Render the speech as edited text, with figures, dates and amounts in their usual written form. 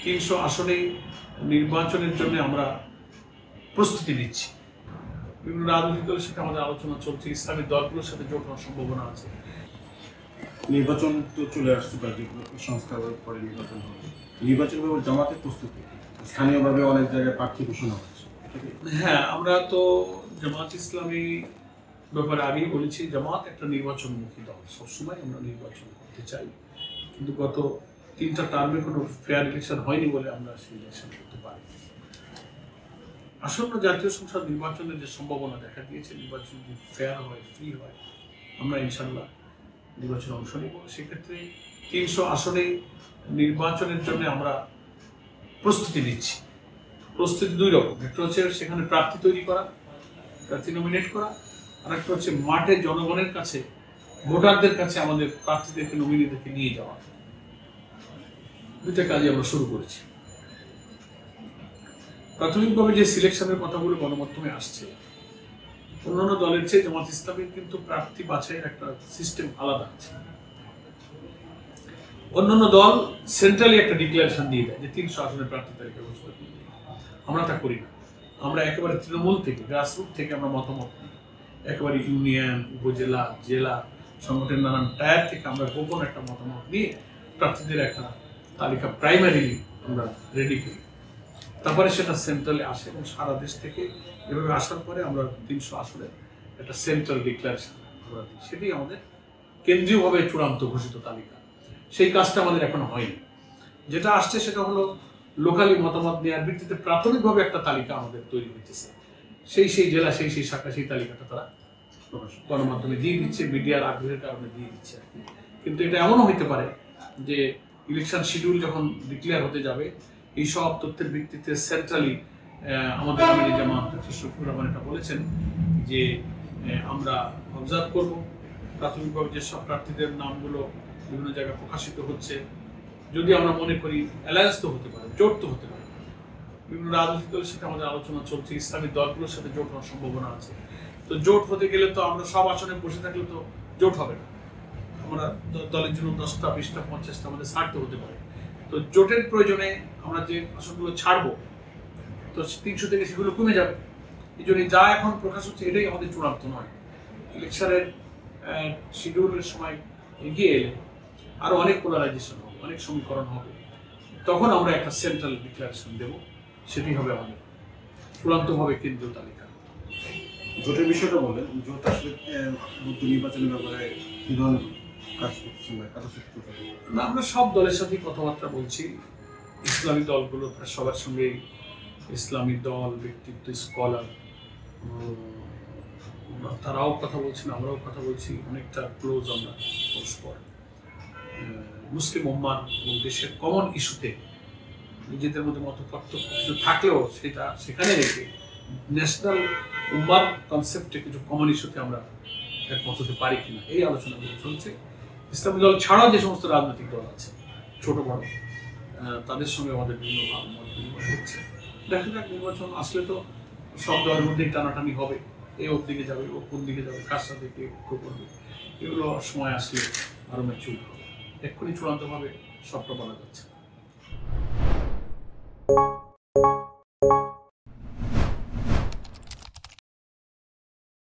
300 আসনে নির্বাচনের জন্য আমরা প্রস্তুতি নিচ্ছি। বিভিন্ন রাজনৈতিক দলের সাথে আমাদের আলোচনা চলছে, ইসলামী দলগুলোর সাথে জোট হওয়ার সম্ভাবনা আছে। নির্বাচন তো চলে আসছে, সংস্কার পরে নির্বাচন হবে। নির্বাচন জামাতের প্রস্তুতি স্থানীয়ভাবে অনেক জায়গায় প্রার্থী ঘোষণা হচ্ছে। হ্যাঁ, আমরা তো জামাত ইসলামী ব্যাপারে আগেই বলেছি, জামাত একটা নির্বাচনমুখী দল, সবসময় আমরা নির্বাচন করতে চাই, কিন্তু গত 3টা টার্মে কোনো ফেয়ার ইলেকশন হয়নি বলে আমরা সেই ইলেকশন করতে পারি। আসন্ন জাতীয় সংসদ নির্বাচনের যে সম্ভাবনা দেখা দিয়েছে, নির্বাচন যদি ফেয়ার হয়, ফ্রি হয়, আমরা ইনশাল্লাহ নির্বাচনে অংশ নেব। সেক্ষেত্রে 300 আসনে নির্বাচনের জন্য আমরা প্রস্তুতি নিচ্ছি। প্রস্তুতি 2 রকম, একটা হচ্ছে সেখানে প্রার্থী তৈরি করা, প্রার্থী নমিনেট করা, আর একটা হচ্ছে মাঠে জনগণের কাছে, ভোটারদের কাছে আমাদের প্রার্থীদেরকে, নমিনিদেরকে নিয়ে যাওয়া। 2টা কাজই আমরা শুরু করেছি। প্রাথমিকভাবে যে সিলেকশনের কথাগুলো গণমাধ্যমে আসছে, অন্যান্য দলের চেয়ে জামাত ইসলামের কিন্তু প্রার্থী বাছাইয়ের একটা সিস্টেম আলাদা আছে। অন্যান্য দল সেন্ট্রালি একটা ডিক্লারেশন দিয়ে দেয় যে 300 আসনের প্রার্থী তালিকা ঘোষণা করবে, আমরা তা করি না। আমরা একেবারে তৃণমূল থেকে, গ্রাসরুট থেকে আমরা মতামত নিই। একেবারে ইউনিয়ন, উপজেলা, জেলা, সংগঠনের নানান টায়ার থেকে আমরা গোপন একটা মতামত নিয়ে প্রার্থীদের একটা তালিকা প্রাইমারিলি আমরা রেডি করি। তারপরে সেটা সেন্ট্রালে আসে এবং সারা দেশ থেকে এভাবে আসার পরে আমরা 300 আসনের একটা সেন্ট্রাল ডিক্লারেশন আমরা দিই। সেটি আমাদের কেন্দ্রীয়ভাবে চূড়ান্ত ঘোষিত তালিকা। সেই কাজটা আমাদের এখনো হয়নি। যেটা আসছে সেটা হলো লোকালি মতামত নেওয়ার ভিত্তিতে প্রাথমিকভাবে একটা তালিকা আমাদের তৈরি হইতেছে। সেই জেলা, সেই শাখা, সেই তালিকাটা তারা গণমাধ্যমে দিয়ে দিচ্ছে, মিডিয়ার আগ্রহের কারণে দিয়ে দিচ্ছে আর কি। কিন্তু এটা এমনও হইতে পারে যে ইলেকশন শিডিউল যখন ডিক্লেয়ার হতে যাবে, এই সব তথ্যের ভিত্তিতে সেন্ট্রালি আমাদের আমির জামাত শফিকুর রহমান এটা বলেছেন যে আমরা অবজার্ভ করব প্রাথমিকভাবে যেসব প্রার্থীদের নামগুলো বিভিন্ন জায়গায় প্রকাশিত হচ্ছে। যদি আমরা মনে করি অ্যালায়েন্স তো হতে পারে, জোট তো হতে পারে, বিভিন্ন রাজনৈতিক দলের সাথে আমাদের আলোচনা চলছে, ইসলামী দলগুলোর সাথে জোট হওয়ার সম্ভাবনা আছে। তো জোট হতে গেলে তো আমরা সব আসনে বসে থাকলে তো জোট হবে না। আমরা দলের জন্য 10টা, 20টা, 50টা আমাদের ছাড়তে হতে পারে। তো জোটের প্রয়োজনে আমরা যে আসনগুলো ছাড়বো, তো 300 থেকে সেগুলো কমে যাবে। এই জন্য যা এখন প্রকাশ হচ্ছে এটাই আমাদের চূড়ান্ত নয়। ইলেকশনের শিডিউলের সময় এগিয়ে এলে আরো অনেক পোলারাইজেশন হবে, অনেক সমীকরণ হবে, তখন আমরা একটা সেন্ট্রাল ডিক্লারেশন দেব। সেটি হবে আমাদের চূড়ান্তভাবে কেন্দ্রীয় তালিকা। জোটের বিষয়টা বলেন, জোট আসলে নির্বাচনের ব্যাপারে কি ধরনের কাজ করছেন? না, আমরা সব দলের সাথে কথাবার্তা বলছি। ইসলামী দলগুলো সবার সঙ্গে, ইসলামী দল, ব্যক্তিত্ব, স্কলার, তারাও কথা বলছেন, আমরাও কথা বলছি, অনেকটা ক্লোজ আমরা পরস্পর। মুসলিম উম্মাহ এবং দেশের কমন ইস্যুতে নিজেদের মধ্যে মত পার্থক্য কিছু থাকলেও সেটা সেখানে রেখে ন্যাশনাল উম্মার কনসেপ্টে কিছু কমন ইস্যুতে আমরা একমত হতে পারি কিনা, এই আলোচনাগুলো চলছে। ইসলামী দল ছাড়াও যে সমস্ত রাজনৈতিক দল আছে, ছোট বড়, তাদের সঙ্গে আমাদের বিভিন্ন মত বিনিময় হচ্ছে। দেখা যাক, নির্বাচন আসলে তো সব দলের মধ্যেই টানাটানি হবে, এ ওর দিকে যাবে, ও কোন দিকে যাবে, কার সাথে কে করবে, এগুলো সময় আসলে আরো ম্যাচিউর হবে। এক্ষুনি চূড়ান্তভাবে সবটা বলা যাচ্ছে।